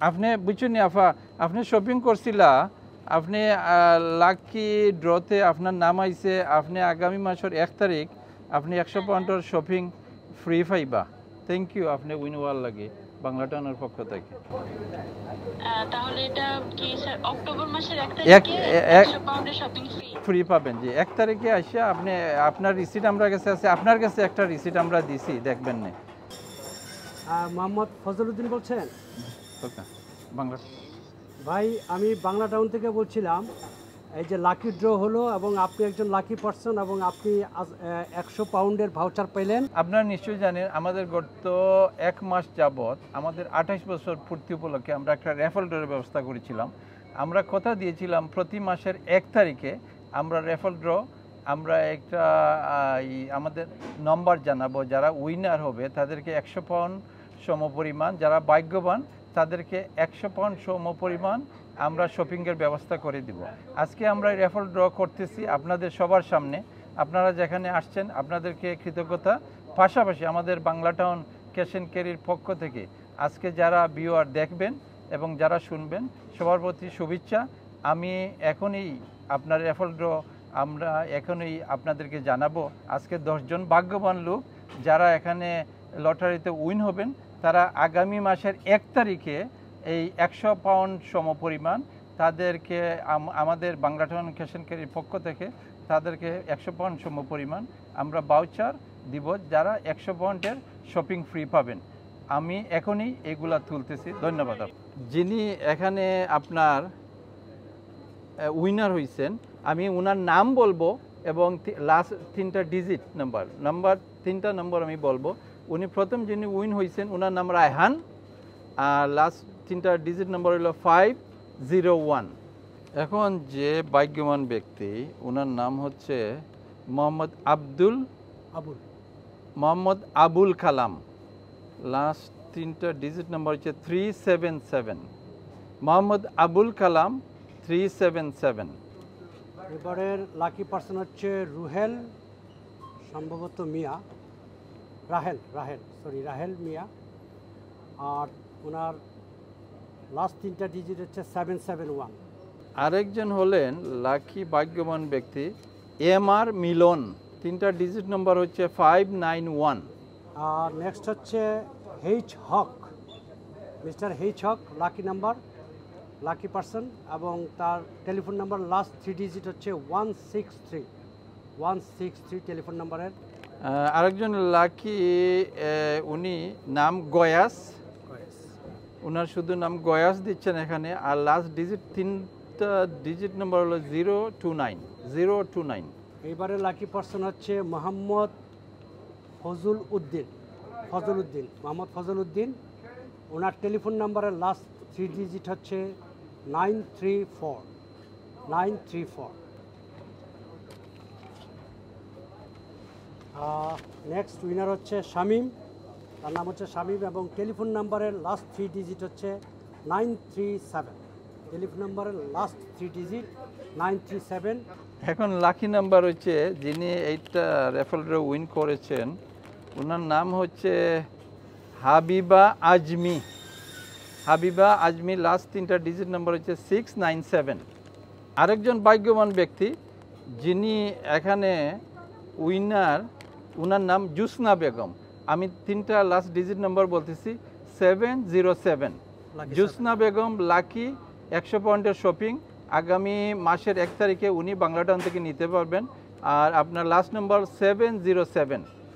আপনি বুঝছেন আফা, আপনি শপিং করছিলা, আপনি লাকি ড্রতে আপনার নাম আইছে, আপনি আগামী মাসের 1 তারিখ আপনি 100 পাউন্ডের শপিং ফ্রি পাইবা। থ্যাংক ইউ, আপনি উইন হওয়ার লাগে বাংলা টাউনের পক্ষ থেকে। তাহলে এটা কি স্যার অক্টোবর মাসের 1 তারিখে 100 পাউন্ডের শপিং ফ্রি পাবেন? জি, 1 তারিখে আসে আপনি, আপনার রিসিট আমরা কাছে আছে, আপনার কাছে একটা রিসিট আমরা দিছি, দেখবেন না। মোহাম্মদ ফজলউদ্দিন বলছেন? ওকে, বাংলা ভাই আমি বাংলা টাউন থেকে বলছিলাম। এই যে লাকি ড্র হলো এবং আপনি একজন লাকি পারসন এবং আপনি 100 পাউন্ডের ভাউচার পেলেন। আপনারা নিশ্চয়ই জানেন আমাদের গত 1 মাস যাবৎ আমাদের 28 বছর পূর্তি উপলক্ষে আমরা একটা র্যাফল ড্রয়ের ব্যবস্থা করেছিলাম। আমরা কথা দিয়েছিলাম প্রতি মাসের 1 তারিখে আমরা র্যাফল ড্র, আমরা একটা আমাদের নম্বর জানাবো, যারা উইনার হবে তাদেরকে 100 পাউন্ড সমপরিমাণ, যারা ভাগ্যবান তাদেরকে 100 পাউন্ড সমপরিমাণ আমরা শপিংয়ের ব্যবস্থা করে দিব। আজকে আমরা র্যাফল ড্র করতেছি আপনাদের সবার সামনে। আপনারা যেখানে আসছেন আপনাদেরকে কৃতজ্ঞতা, পাশাপাশি আমাদের বাংলা টাউন ক্যাশ অ্যান্ড ক্যারির পক্ষ থেকে আজকে যারা ভিউয়ার দেখবেন এবং যারা শুনবেন সবার প্রতি শুভেচ্ছা। আমি এখনই আপনার র্যাফল ড্র আমরা এখনই আপনাদেরকে জানাবো। আজকে 10 জন ভাগ্যবান লোক যারা এখানে লটারিতে উইন হবেন তারা আগামী মাসের 1 তারিখে এই 100 পাউন্ড সমপরিমাণ তাদেরকে আমাদের বাংলা টাউন ক্যাশ অ্যান্ড ক্যারির পক্ষ থেকে তাদেরকে 100 পাউন্ড সমপরিমাণ আমরা ভাউচার দিব, যারা 100 পাউন্ডের শপিং ফ্রি পাবেন। আমি এখনই এগুলা তুলতেছি। ধন্যবাদ। যিনি এখানে আপনার উইনার হয়েছেন আমি ওনার নাম বলবো এবং লাস্ট 3টা ডিজিট নাম্বার 3টা নম্বর আমি বলবো। উনি প্রথম যিনি উইন হয়েছেন ওনার নাম রায়হান, আর লাস্ট 3টা ডিজিট নম্বর হলো 501। এখন যে ভাগ্যবান ব্যক্তি ওনার নাম হচ্ছে মোহাম্মদ আবুল কালাম, লাস্ট 3টা ডিজিট নম্বর হচ্ছে 377। মোহাম্মদ আবুল কালাম 377। এবারের লাকি পারসন হচ্ছে রুহেল, সম্ভবত মিয়া, রাহেল মিয়া, আর ওনার লাস্ট 3টা ডিজিট হচ্ছে 771। আরেকজন হলেন লাকি ভাগ্যবান ব্যক্তি MR মিলন, 3টা ডিজিট নম্বর হচ্ছে 591। আর নেক্সট হচ্ছে মিস্টার এইচ হক, লাকি পারসন এবং তার টেলিফোন নাম্বার লাস্ট 3 ডিজিট হচ্ছে 163 টেলিফোন নাম্বারের। আরেকজন লাকি উনি নাম গয়াস, ওনার শুধু নাম গয়াস দিচ্ছেন এখানে, আর লাস্ট ডিজিট 3টা ডিজিট নম্বর হলো 029। এইবারে লাকি পারসন হচ্ছে মোহাম্মদ ফজলউদ্দিন। ওনার টেলিফোন নাম্বারের লাস্ট 3 ডিজিট হচ্ছে 934। নেক্সট উইনার হচ্ছে শামীম, তার নাম হচ্ছে শামীম এবং টেলিফোন নাম্বারের লাস্ট 3 ডিজিট হচ্ছে 937। টেলিফোন নাম্বারের লাস্ট 3 ডিজিট 937। এখন লাকি নাম্বার হচ্ছে যিনি এইটা র্যাফল ড্র উইন করেছেন ওনার নাম হচ্ছে হাবিবা আজমি, লাস্ট 3টা ডিজিট নাম্বার হচ্ছে 697। আরেকজন ভাগ্যবান ব্যক্তি যিনি এখানে উইনার ওনার নাম জুসনা বেগম, আমি 3টা লাস্ট ডিজিট নাম্বার বলতেছি 707। জুসনা বেগম লাকি 100 পাউন্ডের শপিং আগামী মাসের 1 তারিখে উনি বাংলা টাউন থেকে নিতে পারবেন। আর আপনার লাস্ট নাম্বার 707।